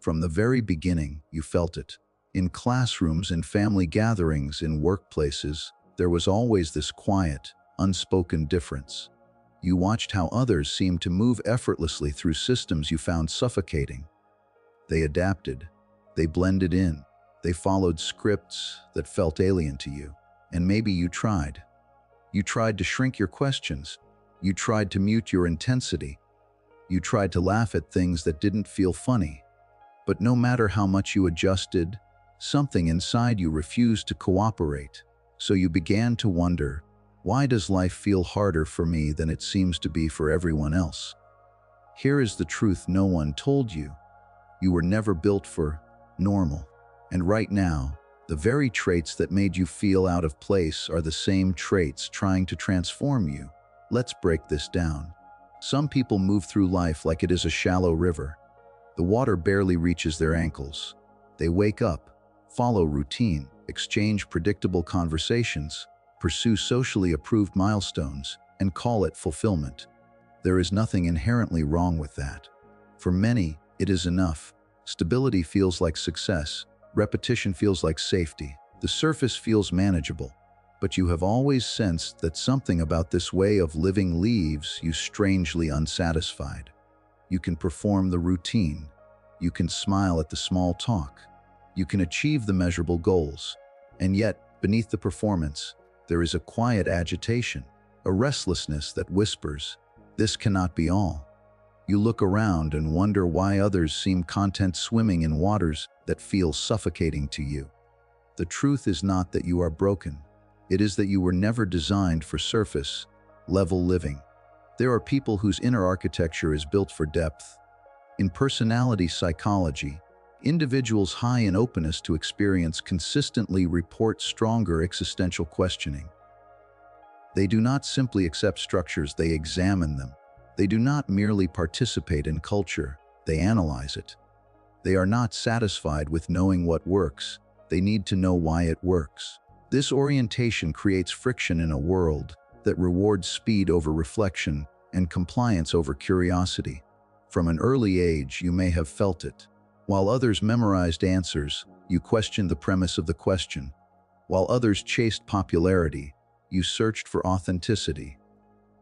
From the very beginning, you felt it. In classrooms, in family gatherings, in workplaces, there was always this quiet, unspoken difference. You watched how others seemed to move effortlessly through systems you found suffocating. They adapted. They blended in. They followed scripts that felt alien to you. And maybe you tried. You tried to shrink your questions. You tried to mute your intensity. You tried to laugh at things that didn't feel funny. But no matter how much you adjusted, something inside you refused to cooperate. So you began to wonder, why does life feel harder for me than it seems to be for everyone else? Here is the truth no one told you. You were never built for normal. And right now, the very traits that made you feel out of place are the same traits trying to transform you. Let's break this down. Some people move through life like it is a shallow river. The water barely reaches their ankles. They wake up, follow routine, exchange predictable conversations, pursue socially approved milestones, and call it fulfillment. There is nothing inherently wrong with that. For many, it is enough. Stability feels like success. Repetition feels like safety. The surface feels manageable. But you have always sensed that something about this way of living leaves you strangely unsatisfied. You can perform the routine. You can smile at the small talk. You can achieve the measurable goals. And yet, beneath the performance, there is a quiet agitation, a restlessness that whispers, "This cannot be all." You look around and wonder why others seem content swimming in waters that feel suffocating to you. The truth is not that you are broken. It is that you were never designed for surface-level living. There are people whose inner architecture is built for depth. In personality psychology, individuals high in openness to experience consistently report stronger existential questioning. They do not simply accept structures, they examine them. They do not merely participate in culture, they analyze it. They are not satisfied with knowing what works, they need to know why it works. This orientation creates friction in a world that rewards speed over reflection and compliance over curiosity. From an early age, you may have felt it. While others memorized answers, you questioned the premise of the question. While others chased popularity, you searched for authenticity.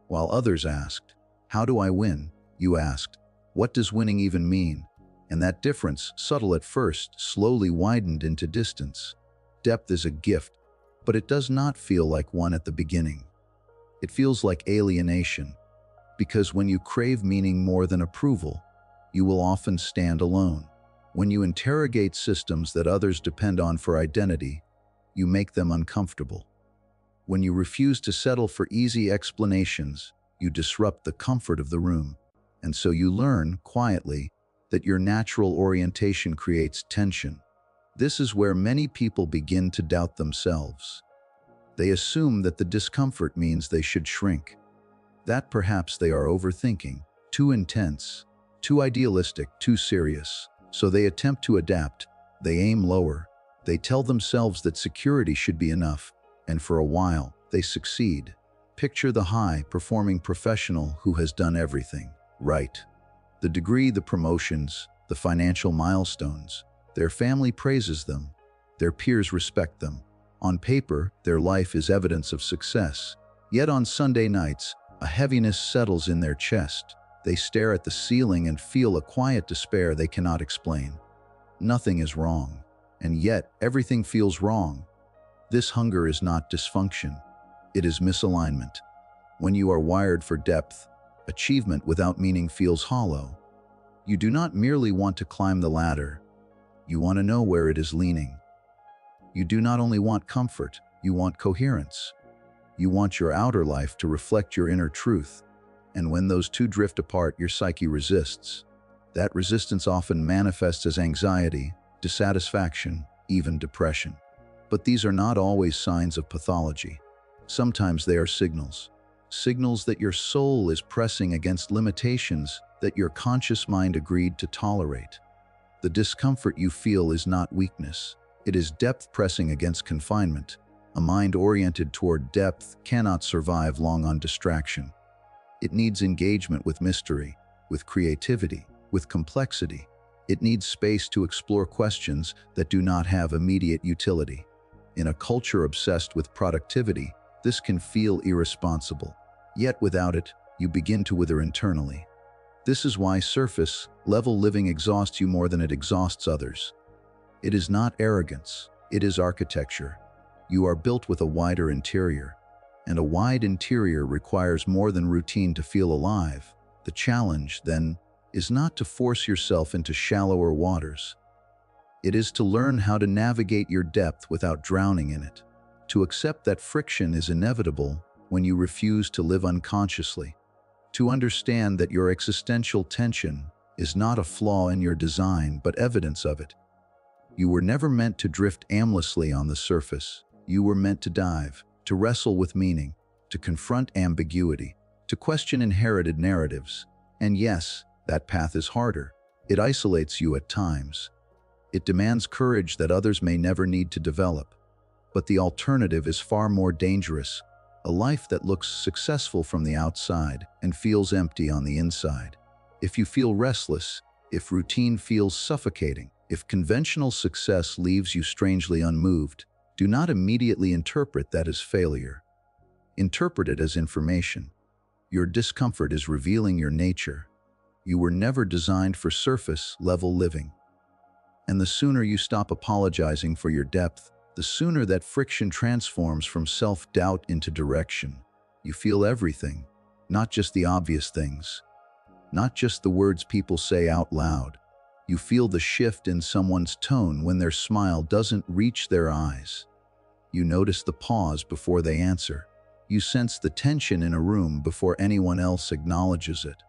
While others asked, "How do I win?" you asked, "What does winning even mean?" And that difference, subtle at first, slowly widened into distance. Depth is a gift, but it does not feel like one at the beginning. It feels like alienation, because when you crave meaning more than approval, you will often stand alone. When you interrogate systems that others depend on for identity, you make them uncomfortable. When you refuse to settle for easy explanations, you disrupt the comfort of the room. And so you learn, quietly, that your natural orientation creates tension. This is where many people begin to doubt themselves. They assume that the discomfort means they should shrink. That perhaps they are overthinking, too intense, too idealistic, too serious. So they attempt to adapt. They aim lower. They tell themselves that security should be enough. And for a while, they succeed. Picture the high-performing professional who has done everything right. The degree, the promotions, the financial milestones. Their family praises them. Their peers respect them. On paper, their life is evidence of success. Yet on Sunday nights, a heaviness settles in their chest. They stare at the ceiling and feel a quiet despair they cannot explain. Nothing is wrong, and yet everything feels wrong. This hunger is not dysfunction. It is misalignment. When you are wired for depth, achievement without meaning feels hollow. You do not merely want to climb the ladder. You want to know where it is leaning. You do not only want comfort, you want coherence. You want your outer life to reflect your inner truth. And when those two drift apart, your psyche resists. That resistance often manifests as anxiety, dissatisfaction, even depression. But these are not always signs of pathology. Sometimes they are signals. Signals that your soul is pressing against limitations that your conscious mind agreed to tolerate. The discomfort you feel is not weakness. It is depth pressing against confinement. A mind oriented toward depth cannot survive long on distraction. It needs engagement with mystery, with creativity, with complexity. It needs space to explore questions that do not have immediate utility. In a culture obsessed with productivity, this can feel irresponsible. Yet without it, you begin to wither internally. This is why surface-level living exhausts you more than it exhausts others. It is not arrogance, it is architecture. You are built with a wider interior, and a wide interior requires more than routine to feel alive. The challenge, then, is not to force yourself into shallower waters. It is to learn how to navigate your depth without drowning in it, to accept that friction is inevitable when you refuse to live unconsciously, to understand that your existential tension is not a flaw in your design but evidence of it. You were never meant to drift aimlessly on the surface. You were meant to dive, to wrestle with meaning, to confront ambiguity, to question inherited narratives. And yes, that path is harder. It isolates you at times. It demands courage that others may never need to develop. But the alternative is far more dangerous, a life that looks successful from the outside and feels empty on the inside. If you feel restless, if routine feels suffocating, if conventional success leaves you strangely unmoved, do not immediately interpret that as failure. Interpret it as information. Your discomfort is revealing your nature. You were never designed for surface-level living. And the sooner you stop apologizing for your depth, the sooner that friction transforms from self-doubt into direction. You feel everything, not just the obvious things, not just the words people say out loud. You feel the shift in someone's tone when their smile doesn't reach their eyes. You notice the pause before they answer. You sense the tension in a room before anyone else acknowledges it.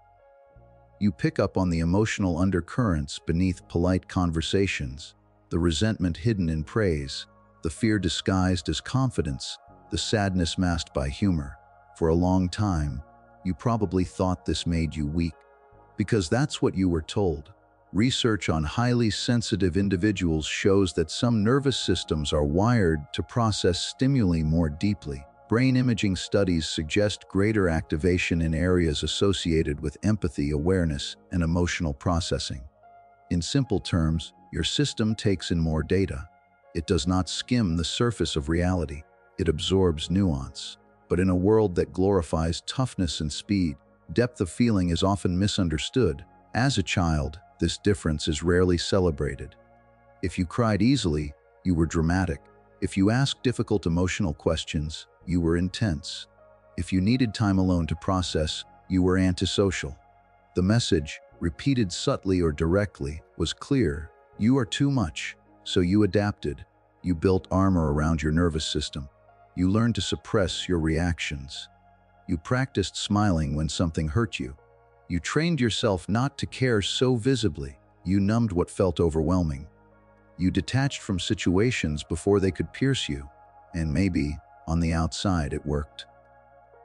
You pick up on the emotional undercurrents beneath polite conversations, the resentment hidden in praise, the fear disguised as confidence, the sadness masked by humor. For a long time, you probably thought this made you weak, because that's what you were told. Research on highly sensitive individuals shows that some nervous systems are wired to process stimuli more deeply. Brain imaging studies suggest greater activation in areas associated with empathy, awareness, and emotional processing. In simple terms, your system takes in more data. It does not skim the surface of reality. It absorbs nuance. But in a world that glorifies toughness and speed, depth of feeling is often misunderstood. As a child, this difference is rarely celebrated. If you cried easily, you were dramatic. If you asked difficult emotional questions, you were intense. If you needed time alone to process, you were antisocial. The message, repeated subtly or directly, was clear. You are too much. So you adapted. You built armor around your nervous system. You learned to suppress your reactions. You practiced smiling when something hurt you. You trained yourself not to care so visibly. You numbed what felt overwhelming. You detached from situations before they could pierce you. And maybe, on the outside, it worked.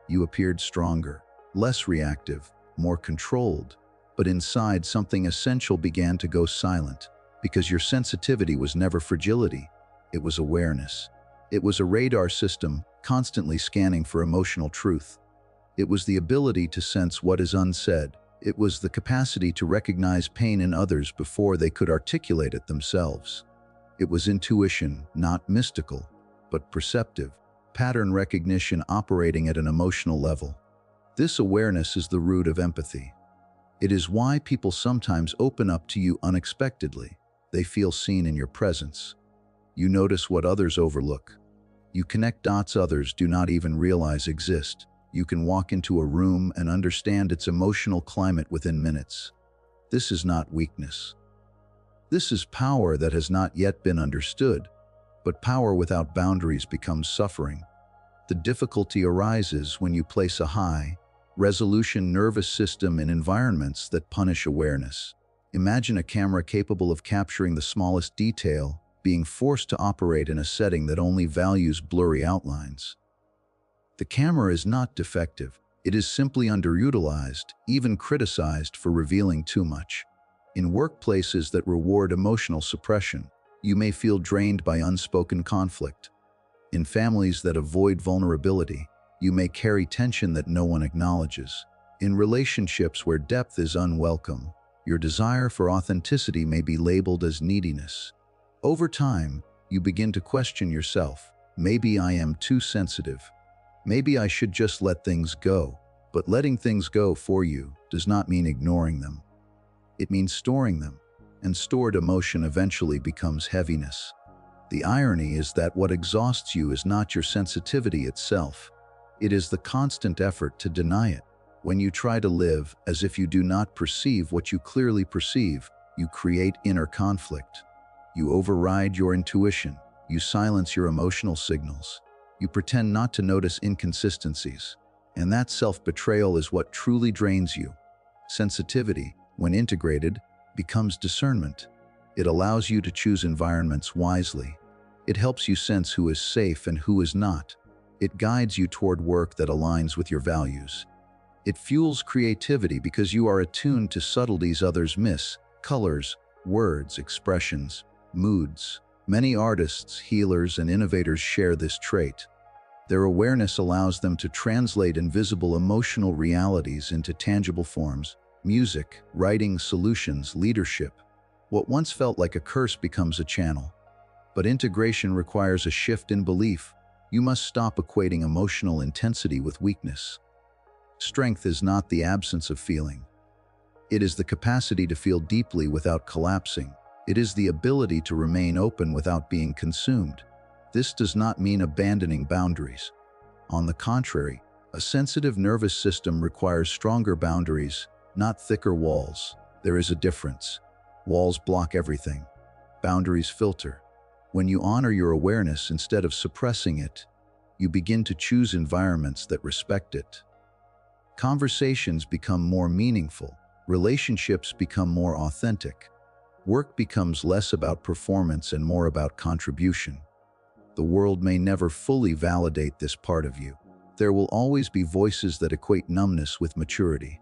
You appeared stronger, less reactive, more controlled. But inside, something essential began to go silent, because your sensitivity was never fragility. It was awareness. It was a radar system constantly scanning for emotional truth. It was the ability to sense what is unsaid. It was the capacity to recognize pain in others before they could articulate it themselves. It was intuition, not mystical, but perceptive, pattern recognition operating at an emotional level. This awareness is the root of empathy. It is why people sometimes open up to you unexpectedly. They feel seen in your presence. You notice what others overlook. You connect dots others do not even realize exist. You can walk into a room and understand its emotional climate within minutes. This is not weakness. This is power that has not yet been understood, but power without boundaries becomes suffering. The difficulty arises when you place a high-resolution nervous system in environments that punish awareness. Imagine a camera capable of capturing the smallest detail being forced to operate in a setting that only values blurry outlines. The camera is not defective. It is simply underutilized, even criticized for revealing too much. In workplaces that reward emotional suppression, you may feel drained by unspoken conflict. In families that avoid vulnerability, you may carry tension that no one acknowledges. In relationships where depth is unwelcome, Your desire for authenticity may be labeled as neediness. Over time, you begin to question yourself. Maybe I am too sensitive. Maybe I should just let things go. But letting things go for you does not mean ignoring them. It means storing them, and stored emotion eventually becomes heaviness. The irony is that what exhausts you is not your sensitivity itself. It is the constant effort to deny it. When you try to live as if you do not perceive what you clearly perceive, you create inner conflict. You override your intuition. You silence your emotional signals. You pretend not to notice inconsistencies. And that self-betrayal is what truly drains you. Sensitivity, when integrated, becomes discernment. It allows you to choose environments wisely. It helps you sense who is safe and who is not. It guides you toward work that aligns with your values. It fuels creativity because you are attuned to subtleties others miss: colors, words, expressions, moods. Many artists, healers, and innovators share this trait. Their awareness allows them to translate invisible emotional realities into tangible forms: music, writing, solutions, leadership. What once felt like a curse becomes a channel. But integration requires a shift in belief. You must stop equating emotional intensity with weakness. Strength is not the absence of feeling. It is the capacity to feel deeply without collapsing. It is the ability to remain open without being consumed. This does not mean abandoning boundaries. On the contrary, a sensitive nervous system requires stronger boundaries, not thicker walls. There is a difference. Walls block everything. Boundaries filter. When you honor your awareness instead of suppressing it, you begin to choose environments that respect it. Conversations become more meaningful. Relationships become more authentic. Work becomes less about performance and more about contribution. The world may never fully validate this part of you. There will always be voices that equate numbness with maturity.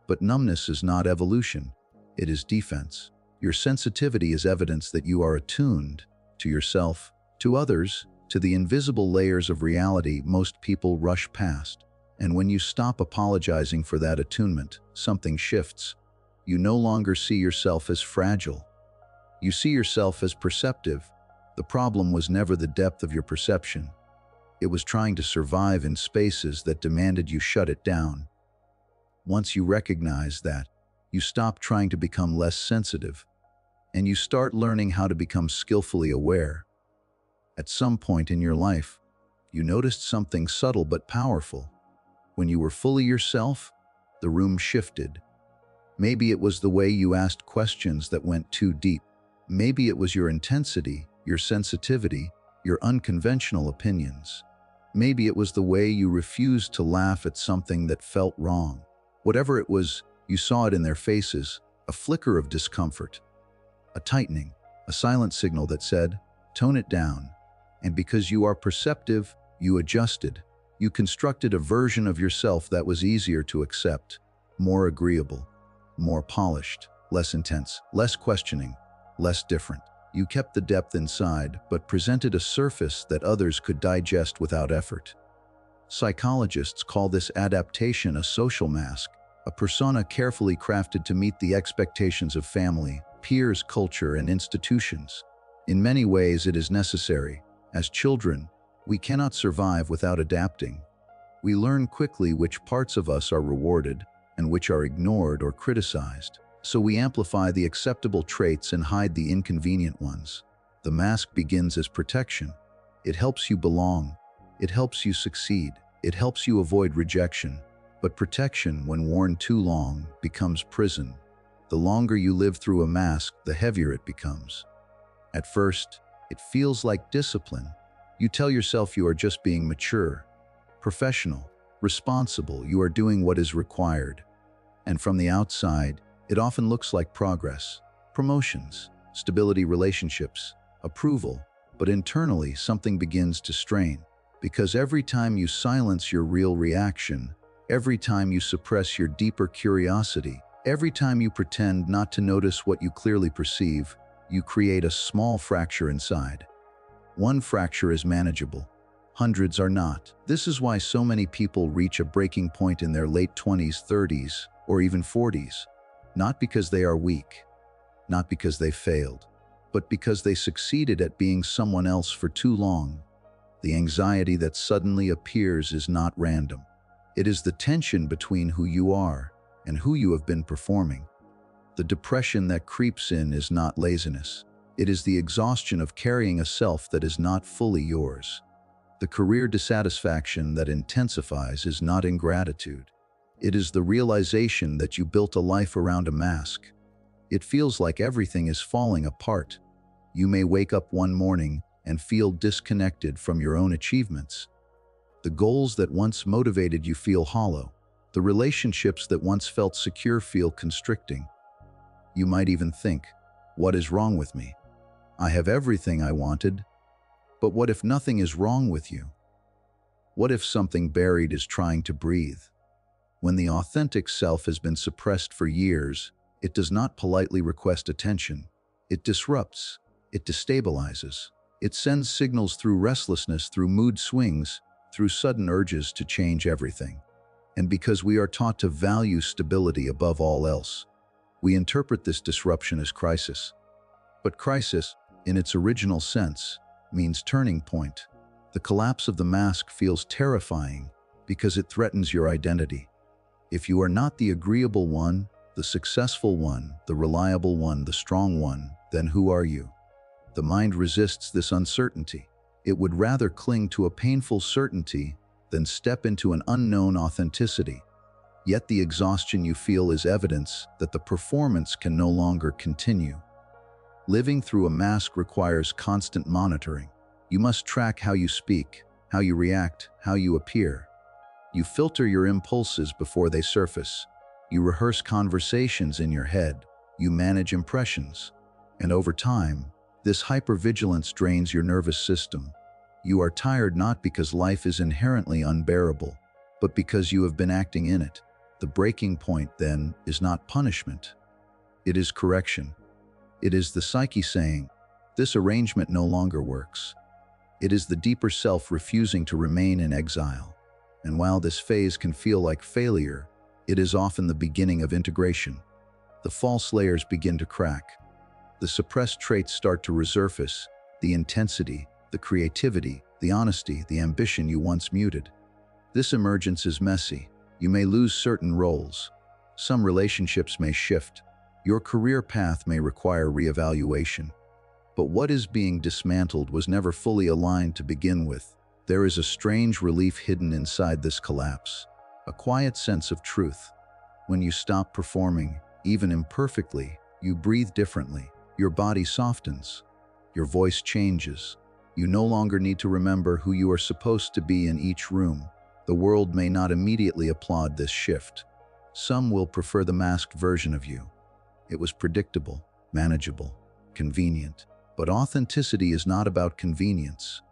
But numbness is not evolution. It is defense. Your sensitivity is evidence that you are attuned to yourself, to others, to the invisible layers of reality most people rush past. And when you stop apologizing for that attunement, something shifts. You no longer see yourself as fragile. You see yourself as perceptive. The problem was never the depth of your perception. It was trying to survive in spaces that demanded you shut it down. Once you recognize that, you stop trying to become less sensitive, and you start learning how to become skillfully aware. At some point in your life, you noticed something subtle but powerful. When you were fully yourself, the room shifted. Maybe it was the way you asked questions that went too deep. Maybe it was your intensity, your sensitivity, your unconventional opinions. Maybe it was the way you refused to laugh at something that felt wrong. Whatever it was, you saw it in their faces, a flicker of discomfort, a tightening, a silent signal that said, "Tone it down." And because you are perceptive, you adjusted. You constructed a version of yourself that was easier to accept, more agreeable, more polished, less intense, less questioning, less different. You kept the depth inside, but presented a surface that others could digest without effort. Psychologists call this adaptation a social mask, a persona carefully crafted to meet the expectations of family, peers, culture, and institutions. In many ways, it is necessary. As children, we cannot survive without adapting. We learn quickly which parts of us are rewarded and which are ignored or criticized. So we amplify the acceptable traits and hide the inconvenient ones. The mask begins as protection. It helps you belong. It helps you succeed. It helps you avoid rejection. But protection, when worn too long, becomes prison. The longer you live through a mask, the heavier it becomes. At first, it feels like discipline. You tell yourself you are just being mature, professional, responsible. You are doing what is required. And from the outside, it often looks like progress, promotions, stability, relationships, approval. But internally, something begins to strain. Because every time you silence your real reaction, every time you suppress your deeper curiosity, every time you pretend not to notice what you clearly perceive, you create a small fracture inside. One fracture is manageable. Hundreds are not. This is why so many people reach a breaking point in their late 20s, 30s, or even 40s. not because they are weak, not because they failed, but because they succeeded at being someone else for too long. The anxiety that suddenly appears is not random. It is the tension between who you are and who you have been performing. The depression that creeps in is not laziness. It is the exhaustion of carrying a self that is not fully yours. The career dissatisfaction that intensifies is not ingratitude. It is the realization that you built a life around a mask. It feels like everything is falling apart. You may wake up one morning and feel disconnected from your own achievements. The goals that once motivated you feel hollow. The relationships that once felt secure feel constricting. You might even think, what is wrong with me? I have everything I wanted. But what if nothing is wrong with you? What if something buried is trying to breathe? When the authentic self has been suppressed for years, it does not politely request attention. It disrupts. It destabilizes. It sends signals through restlessness, through mood swings, through sudden urges to change everything. And because we are taught to value stability above all else, we interpret this disruption as crisis. But crisis, in its original sense, means turning point. The collapse of the mask feels terrifying because it threatens your identity. If you are not the agreeable one, the successful one, the reliable one, the strong one, then who are you? The mind resists this uncertainty. It would rather cling to a painful certainty than step into an unknown authenticity. Yet the exhaustion you feel is evidence that the performance can no longer continue. Living through a mask requires constant monitoring. You must track how you speak, how you react, how you appear. You filter your impulses before they surface. You rehearse conversations in your head. You manage impressions. And over time, this hypervigilance drains your nervous system. You are tired not because life is inherently unbearable, but because you have been acting in it. The breaking point, then, is not punishment. It is correction. It is the psyche saying, this arrangement no longer works. It is the deeper self refusing to remain in exile. And while this phase can feel like failure, it is often the beginning of integration. The false layers begin to crack. The suppressed traits start to resurface, the intensity, the creativity, the honesty, the ambition you once muted. This emergence is messy. You may lose certain roles. Some relationships may shift. Your career path may require reevaluation. But what is being dismantled was never fully aligned to begin with. There is a strange relief hidden inside this collapse, a quiet sense of truth. When you stop performing, even imperfectly, you breathe differently. Your body softens. Your voice changes. You no longer need to remember who you are supposed to be in each room. The world may not immediately applaud this shift. Some will prefer the masked version of you. It was predictable, manageable, convenient. But authenticity is not about convenience.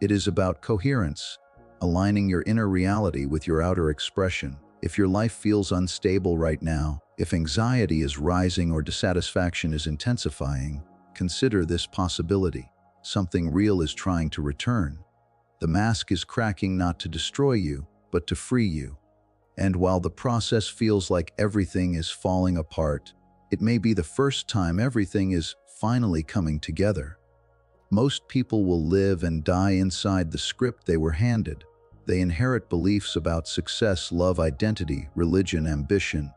It is about coherence, aligning your inner reality with your outer expression. If your life feels unstable right now, if anxiety is rising or dissatisfaction is intensifying, consider this possibility. Something real is trying to return. The mask is cracking not to destroy you, but to free you. And while the process feels like everything is falling apart, it may be the first time everything is finally coming together. Most people will live and die inside the script they were handed. They inherit beliefs about success, love, identity, religion, ambition,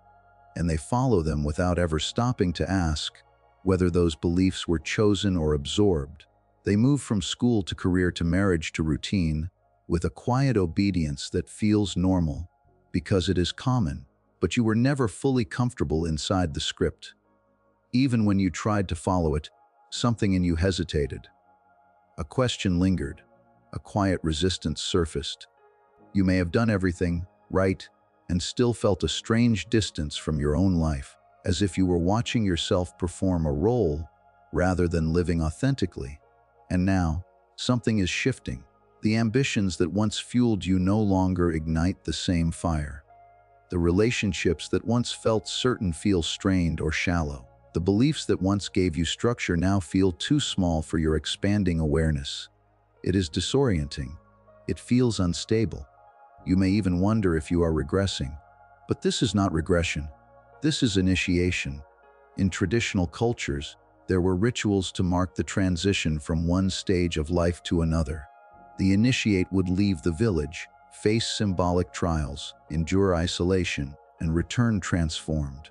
and they follow them without ever stopping to ask whether those beliefs were chosen or absorbed. They move from school to career to marriage to routine with a quiet obedience that feels normal because it is common, but you were never fully comfortable inside the script. Even when you tried to follow it, something in you hesitated. A question lingered. A quiet resistance surfaced. You may have done everything right and still felt a strange distance from your own life, as if you were watching yourself perform a role rather than living authentically. And now, something is shifting. The ambitions that once fueled you no longer ignite the same fire. The relationships that once felt certain feel strained or shallow. The beliefs that once gave you structure now feel too small for your expanding awareness. It is disorienting. It feels unstable. You may even wonder if you are regressing. But this is not regression. This is initiation. In traditional cultures, there were rituals to mark the transition from one stage of life to another. The initiate would leave the village, face symbolic trials, endure isolation, and return transformed.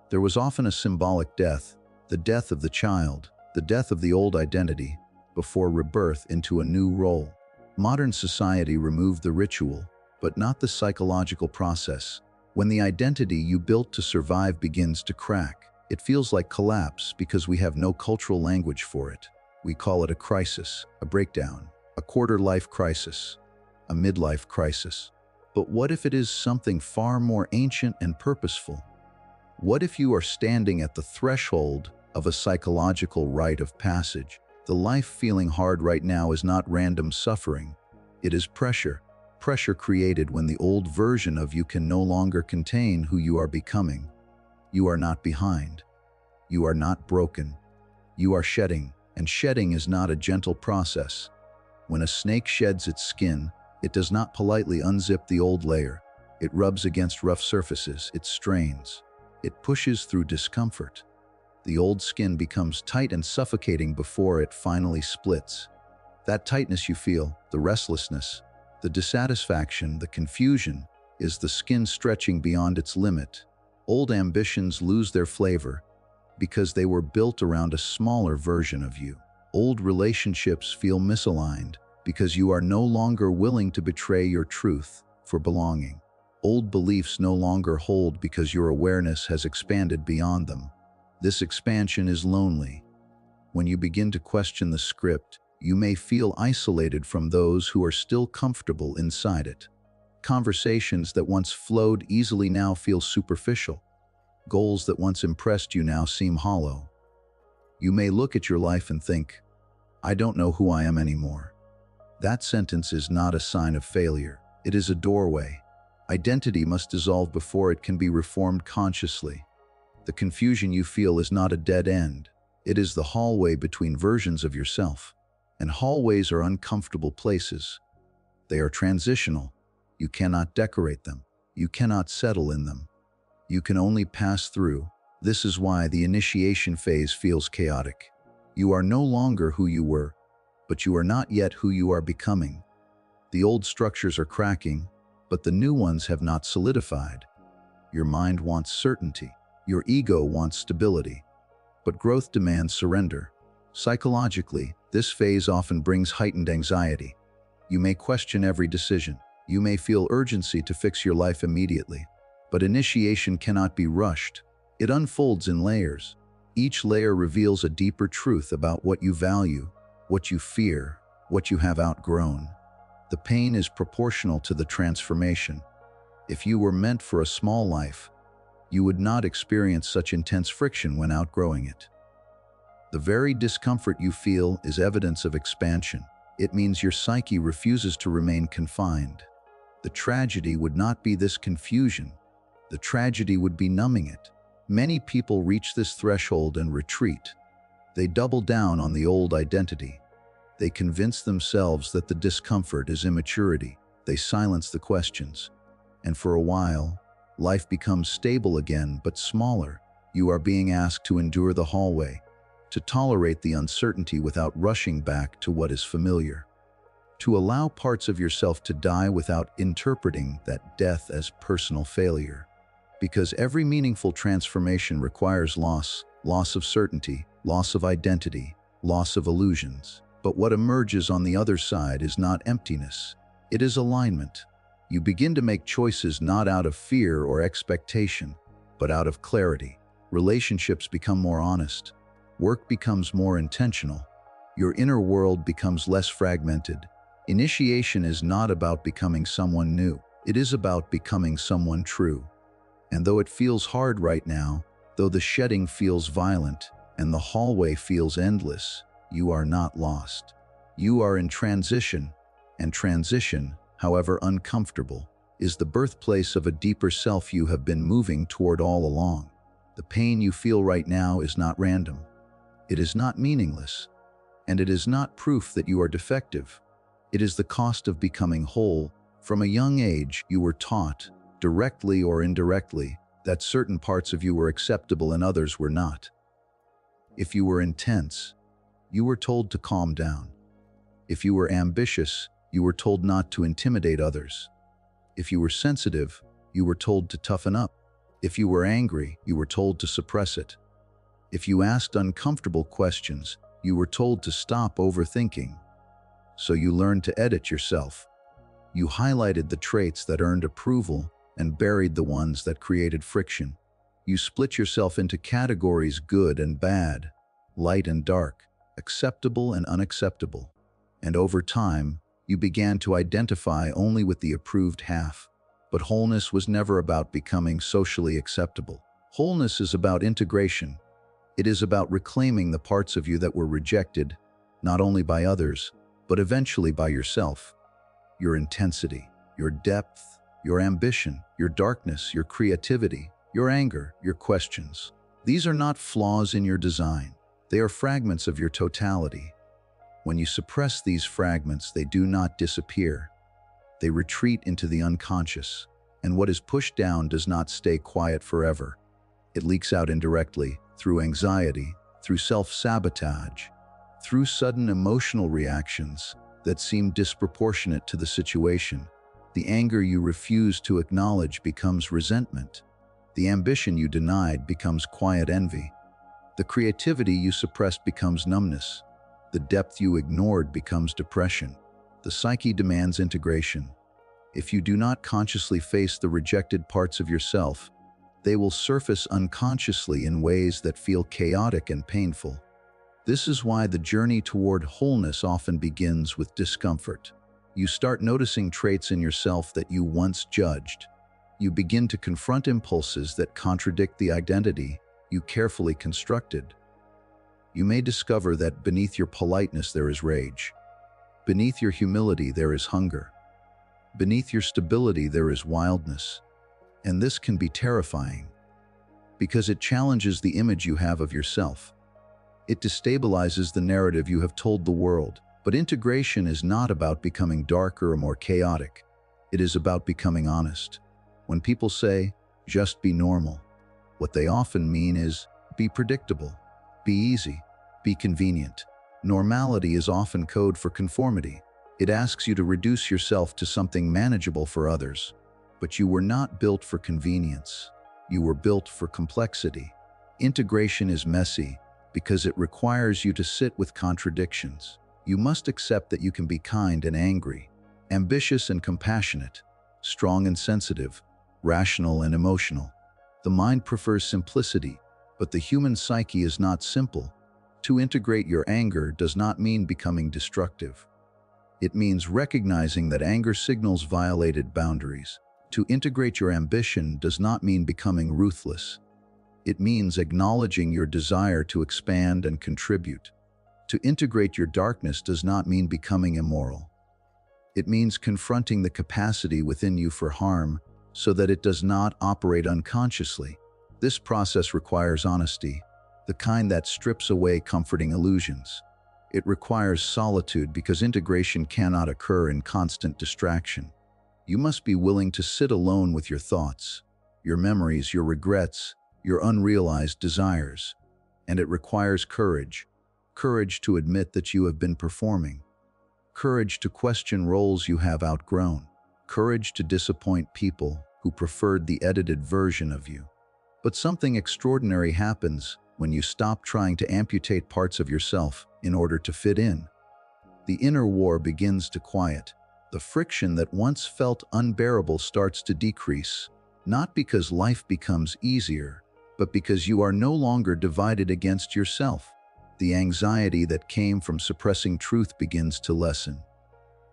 There was often a symbolic death, the death of the child, the death of the old identity, before rebirth into a new role. Modern society removed the ritual, but not the psychological process. When the identity you built to survive begins to crack, it feels like collapse because we have no cultural language for it. We call it a crisis, a breakdown, a quarter-life crisis, a midlife crisis. But what if it is something far more ancient and purposeful? What if you are standing at the threshold of a psychological rite of passage? The life feeling hard right now is not random suffering. It is pressure. Pressure created when the old version of you can no longer contain who you are becoming. You are not behind. You are not broken. You are shedding, and shedding is not a gentle process. When a snake sheds its skin, it does not politely unzip the old layer. It rubs against rough surfaces, it strains. It pushes through discomfort. The old skin becomes tight and suffocating before it finally splits. That tightness you feel, the restlessness, the dissatisfaction, the confusion, is the skin stretching beyond its limit. Old ambitions lose their flavor because they were built around a smaller version of you. Old relationships feel misaligned because you are no longer willing to betray your truth for belonging. Old beliefs no longer hold because your awareness has expanded beyond them. This expansion is lonely. When you begin to question the script, you may feel isolated from those who are still comfortable inside it. Conversations that once flowed easily now feel superficial. Goals that once impressed you now seem hollow. You may look at your life and think, "I don't know who I am anymore." That sentence is not a sign of failure. It is a doorway. Identity must dissolve before it can be reformed consciously. The confusion you feel is not a dead end. It is the hallway between versions of yourself. And hallways are uncomfortable places. They are transitional. You cannot decorate them. You cannot settle in them. You can only pass through. This is why the initiation phase feels chaotic. You are no longer who you were, but you are not yet who you are becoming. The old structures are cracking, but the new ones have not solidified. Your mind wants certainty. Your ego wants stability. But growth demands surrender. Psychologically, this phase often brings heightened anxiety. You may question every decision. You may feel urgency to fix your life immediately. But initiation cannot be rushed. It unfolds in layers. Each layer reveals a deeper truth about what you value, what you fear, what you have outgrown. The pain is proportional to the transformation. If you were meant for a small life, you would not experience such intense friction when outgrowing it. The very discomfort you feel is evidence of expansion. It means your psyche refuses to remain confined. The tragedy would not be this confusion. The tragedy would be numbing it. Many people reach this threshold and retreat. They double down on the old identity. They convince themselves that the discomfort is immaturity. They silence the questions. And for a while, life becomes stable again, but smaller. You are being asked to endure the hallway, to tolerate the uncertainty without rushing back to what is familiar, to allow parts of yourself to die without interpreting that death as personal failure. Because every meaningful transformation requires loss of certainty, loss of identity, loss of illusions. But what emerges on the other side is not emptiness. It is alignment. You begin to make choices not out of fear or expectation, but out of clarity. Relationships become more honest. Work becomes more intentional. Your inner world becomes less fragmented. Initiation is not about becoming someone new. It is about becoming someone true. And though it feels hard right now, though the shedding feels violent and the hallway feels endless, you are not lost. You are in transition, and transition, however uncomfortable, is the birthplace of a deeper self you have been moving toward all along. The pain you feel right now is not random. It is not meaningless, and it is not proof that you are defective. It is the cost of becoming whole. From a young age, you were taught, directly or indirectly, that certain parts of you were acceptable and others were not. If you were intense, you were told to calm down. If you were ambitious, you were told not to intimidate others. If you were sensitive, you were told to toughen up. If you were angry, you were told to suppress it. If you asked uncomfortable questions, you were told to stop overthinking. So you learned to edit yourself. You highlighted the traits that earned approval and buried the ones that created friction. You split yourself into categories good and bad, light and dark, acceptable and unacceptable. And over time, you began to identify only with the approved half. But wholeness was never about becoming socially acceptable. Wholeness is about integration. It is about reclaiming the parts of you that were rejected, not only by others, but eventually by yourself. Your intensity, your depth, your ambition, your darkness, your creativity, your anger, your questions. These are not flaws in your design. They are fragments of your totality. When you suppress these fragments, they do not disappear. They retreat into the unconscious, and what is pushed down does not stay quiet forever. It leaks out indirectly, through anxiety, through self-sabotage, through sudden emotional reactions that seem disproportionate to the situation. The anger you refuse to acknowledge becomes resentment. The ambition you denied becomes quiet envy. The creativity you suppressed becomes numbness. The depth you ignored becomes depression. The psyche demands integration. If you do not consciously face the rejected parts of yourself, they will surface unconsciously in ways that feel chaotic and painful. This is why the journey toward wholeness often begins with discomfort. You start noticing traits in yourself that you once judged. You begin to confront impulses that contradict the identity you carefully constructed. You may discover that beneath your politeness there is rage. Beneath your humility there is hunger. Beneath your stability there is wildness. And this can be terrifying, because it challenges the image you have of yourself. It destabilizes the narrative you have told the world. But integration is not about becoming darker or more chaotic. It is about becoming honest. When people say, just be normal, what they often mean is, be predictable, be easy, be convenient. Normality is often code for conformity. It asks you to reduce yourself to something manageable for others. But you were not built for convenience. You were built for complexity. Integration is messy because it requires you to sit with contradictions. You must accept that you can be kind and angry, ambitious and compassionate, strong and sensitive, rational and emotional. The mind prefers simplicity, but the human psyche is not simple. To integrate your anger does not mean becoming destructive. It means recognizing that anger signals violated boundaries. To integrate your ambition does not mean becoming ruthless. It means acknowledging your desire to expand and contribute. To integrate your darkness does not mean becoming immoral. It means confronting the capacity within you for harm so that it does not operate unconsciously. This process requires honesty, the kind that strips away comforting illusions. It requires solitude because integration cannot occur in constant distraction. You must be willing to sit alone with your thoughts, your memories, your regrets, your unrealized desires. And it requires courage. Courage to admit that you have been performing. Courage to question roles you have outgrown. Courage to disappoint people who preferred the edited version of you. But something extraordinary happens when you stop trying to amputate parts of yourself in order to fit in. The inner war begins to quiet. The friction that once felt unbearable starts to decrease, not because life becomes easier, but because you are no longer divided against yourself. The anxiety that came from suppressing truth begins to lessen.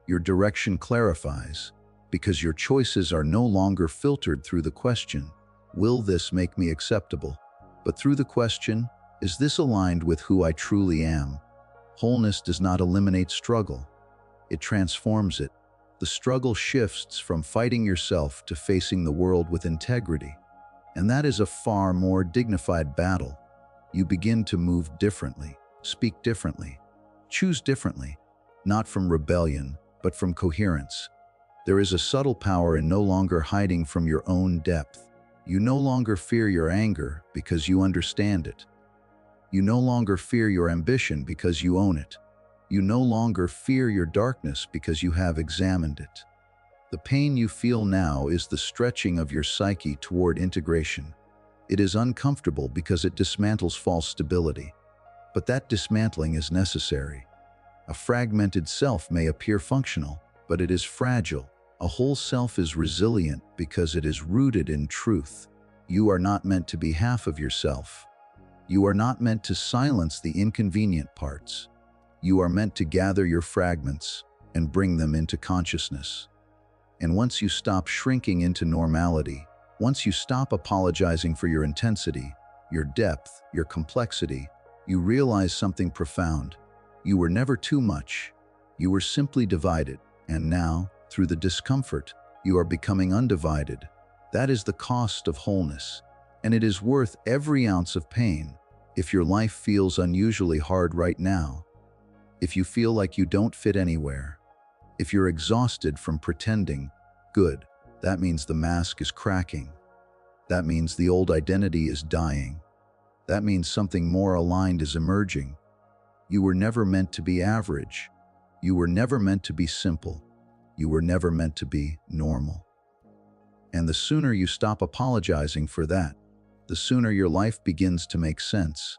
Your direction clarifies, because your choices are no longer filtered through the question, will this make me acceptable? But through the question, is this aligned with who I truly am? Wholeness does not eliminate struggle. It transforms it. The struggle shifts from fighting yourself to facing the world with integrity. And that is a far more dignified battle. You begin to move differently, speak differently, choose differently, not from rebellion, but from coherence. There is a subtle power in no longer hiding from your own depth. You no longer fear your anger because you understand it. You no longer fear your ambition because you own it. You no longer fear your darkness because you have examined it. The pain you feel now is the stretching of your psyche toward integration. It is uncomfortable because it dismantles false stability. But that dismantling is necessary. A fragmented self may appear functional, but it is fragile. A whole self is resilient because it is rooted in truth. You are not meant to be half of yourself. You are not meant to silence the inconvenient parts. You are meant to gather your fragments and bring them into consciousness. And once you stop shrinking into normality, once you stop apologizing for your intensity, your depth, your complexity, you realize something profound. You were never too much. You were simply divided. And now, through the discomfort, you are becoming undivided. That is the cost of wholeness. And it is worth every ounce of pain. If your life feels unusually hard right now, if you feel like you don't fit anywhere, if you're exhausted from pretending, good, that means the mask is cracking. That means the old identity is dying. That means something more aligned is emerging. You were never meant to be average. You were never meant to be simple. You were never meant to be normal. And the sooner you stop apologizing for that, the sooner your life begins to make sense.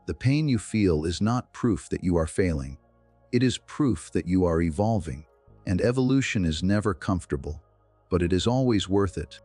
The pain you feel is not proof that you are failing. It is proof that you are evolving. And evolution is never comfortable, but it is always worth it.